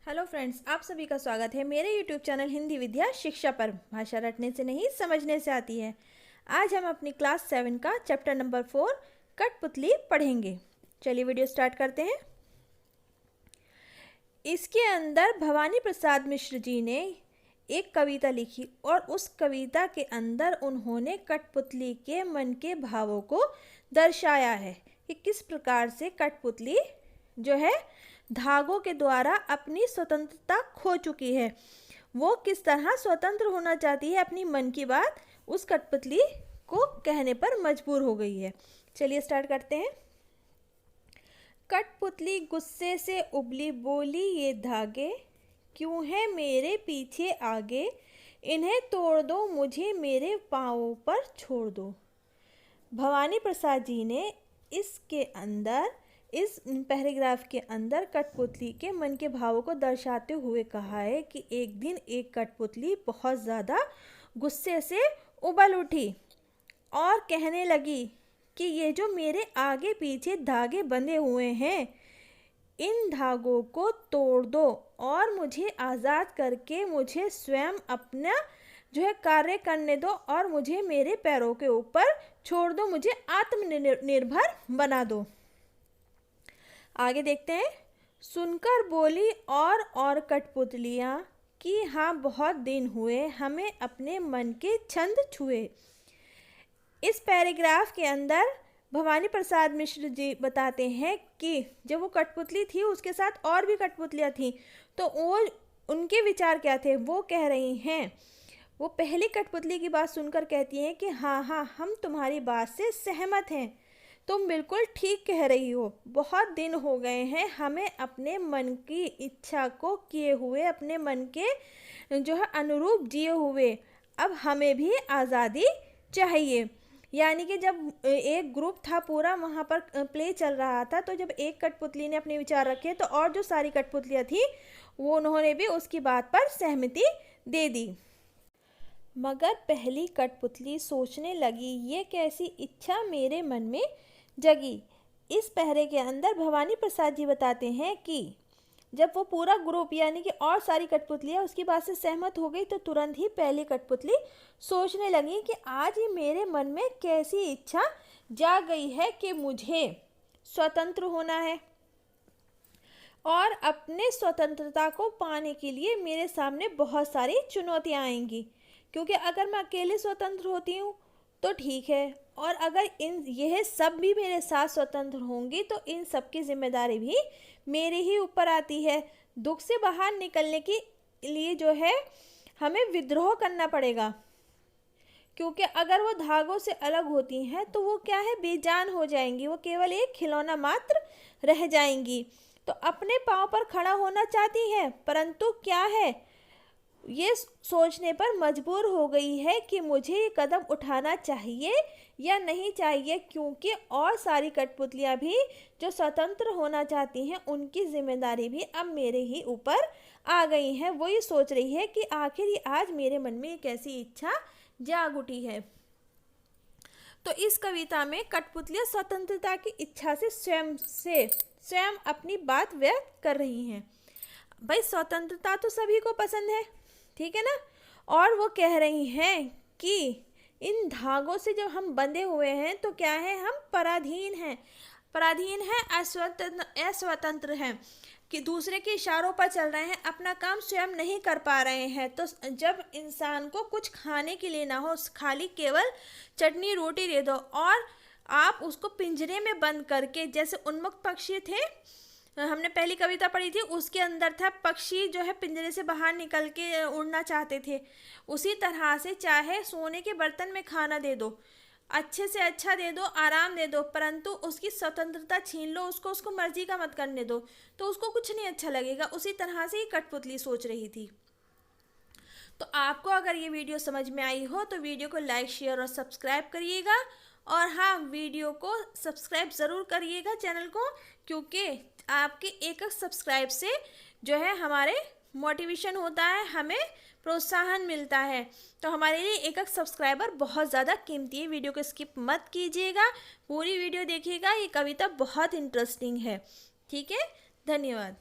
Hello friends, आप सभी का स्वागत है मेरे यूट्यूब चैनल हिंदी विद्या शिक्षा पर। भाषा रटने से नहीं समझने से आती है। आज हम अपनी क्लास 7 का चैप्टर नंबर 4 कठपुतली पढ़ेंगे। चलिए वीडियो स्टार्ट करते हैं। इसके अंदर भवानी प्रसाद मिश्र जी ने एक कविता लिखी और उस कविता के अंदर उन्होंने कठपुतली के मन के भावों को दर्शाया है कि किस प्रकार से कठपुतली जो है धागों के द्वारा अपनी स्वतंत्रता खो चुकी है। वो किस तरह स्वतंत्र होना चाहती है, अपनी मन की बात उस कठपुतली को कहने पर मजबूर हो गई है। चलिए स्टार्ट करते हैं। कठपुतली गुस्से से उबली बोली, ये धागे क्यों है मेरे पीछे आगे, इन्हें तोड़ दो मुझे मेरे पाँवों पर छोड़ दो। भवानी प्रसाद जी ने इसके अंदर इस पैराग्राफ के अंदर कठपुतली के मन के भावों को दर्शाते हुए कहा है कि एक दिन एक कठपुतली बहुत ज़्यादा गुस्से से उबल उठी और कहने लगी कि ये जो मेरे आगे पीछे धागे बंधे हुए हैं, इन धागों को तोड़ दो और मुझे आज़ाद करके मुझे स्वयं अपना जो है कार्य करने दो और मुझे मेरे पैरों के ऊपर छोड़ दो, मुझे आत्मनिर्भर बना दो। आगे देखते हैं। सुनकर बोली और कठपुतलियाँ कि हाँ बहुत दिन हुए हमें अपने मन के छंद छुए। इस पैराग्राफ के अंदर भवानी प्रसाद मिश्र जी बताते हैं कि जब वो कठपुतली थी उसके साथ और भी कठपुतलियाँ थीं, तो वो उनके विचार क्या थे वो कह रही हैं। वो पहली कठपुतली की बात सुनकर कहती हैं कि हाँ हम तुम्हारी बात से सहमत हैं, तुम बिल्कुल ठीक कह रही हो। बहुत दिन हो गए हैं हमें अपने मन की इच्छा को किए हुए, अपने मन के जो है अनुरूप जिए हुए। अब हमें भी आज़ादी चाहिए। यानी कि जब एक ग्रुप था पूरा, वहाँ पर प्ले चल रहा था, तो जब एक कठपुतली ने अपने विचार रखे तो और जो सारी कठपुतलियाँ थी वो उन्होंने भी उसकी बात पर सहमति दे दी। मगर पहली कठपुतली सोचने लगी, ये कैसी इच्छा मेरे मन में जगी। इस पहरे के अंदर भवानी प्रसाद जी बताते हैं कि जब वो पूरा ग्रुप यानी कि और सारी कठपुतलियाँ उसकी बात से सहमत हो गई, तो तुरंत ही पहली कठपुतली सोचने लगी कि आज ही मेरे मन में कैसी इच्छा जाग गई है कि मुझे स्वतंत्र होना है और अपने स्वतंत्रता को पाने के लिए मेरे सामने बहुत सारी चुनौतियाँ आएंगी। क्योंकि अगर मैं अकेले स्वतंत्र होती हूँ तो ठीक है, और अगर यह सब भी मेरे साथ स्वतंत्र होंगी तो इन सब की जिम्मेदारी भी मेरे ही ऊपर आती है। दुख से बाहर निकलने के लिए जो है हमें विद्रोह करना पड़ेगा, क्योंकि अगर वो धागों से अलग होती हैं तो वो क्या है, बेजान हो जाएंगी, वो केवल एक खिलौना मात्र रह जाएंगी। तो अपने पाँव पर खड़ा होना चाहती है, परंतु क्या है, ये सोचने पर मजबूर हो गई है कि मुझे ये कदम उठाना चाहिए या नहीं चाहिए, क्योंकि और सारी कठपुतलियाँ भी जो स्वतंत्र होना चाहती हैं उनकी जिम्मेदारी भी अब मेरे ही ऊपर आ गई हैं। वो ये सोच रही है कि आखिर ये आज मेरे मन में एक ऐसी इच्छा जाग उठी है। तो इस कविता में कठपुतलियाँ स्वतंत्रता की इच्छा से स्वयं अपनी बात व्यक्त कर रही हैं। भाई स्वतंत्रता तो सभी को पसंद है, ठीक है ना। और वो कह रही हैं कि इन धागों से जब हम बंधे हुए हैं तो क्या है, हम पराधीन हैं, अस्वतंत्र हैं, कि दूसरे के इशारों पर चल रहे हैं, अपना काम स्वयं नहीं कर पा रहे हैं। तो जब इंसान को कुछ खाने के लिए ना हो, खाली केवल चटनी रोटी दे दो और आप उसको पिंजरे में बंद करके, जैसे उन्मुक्त पक्षी थे, हमने पहली कविता पढ़ी थी, उसके अंदर था पक्षी जो है पिंजरे से बाहर निकल के उड़ना चाहते थे, उसी तरह से चाहे सोने के बर्तन में खाना दे दो, अच्छे से अच्छा दे दो, आराम दे दो, परंतु उसकी स्वतंत्रता छीन लो, उसको मर्जी का मत करने दो, तो उसको कुछ नहीं अच्छा लगेगा। उसी तरह से ही कठपुतली सोच रही थी। तो आपको अगर ये वीडियो समझ में आई हो तो वीडियो को लाइक, शेयर और सब्सक्राइब करिएगा। और हाँ, वीडियो को सब्सक्राइब ज़रूर करिएगा चैनल को, क्योंकि आपके एक सब्सक्राइब से जो है हमारे मोटिवेशन होता है, हमें प्रोत्साहन मिलता है। तो हमारे लिए एक सब्सक्राइबर बहुत ज़्यादा कीमती है। वीडियो को स्किप मत कीजिएगा, पूरी वीडियो देखिएगा, ये कविता बहुत इंटरेस्टिंग है। ठीक है, धन्यवाद।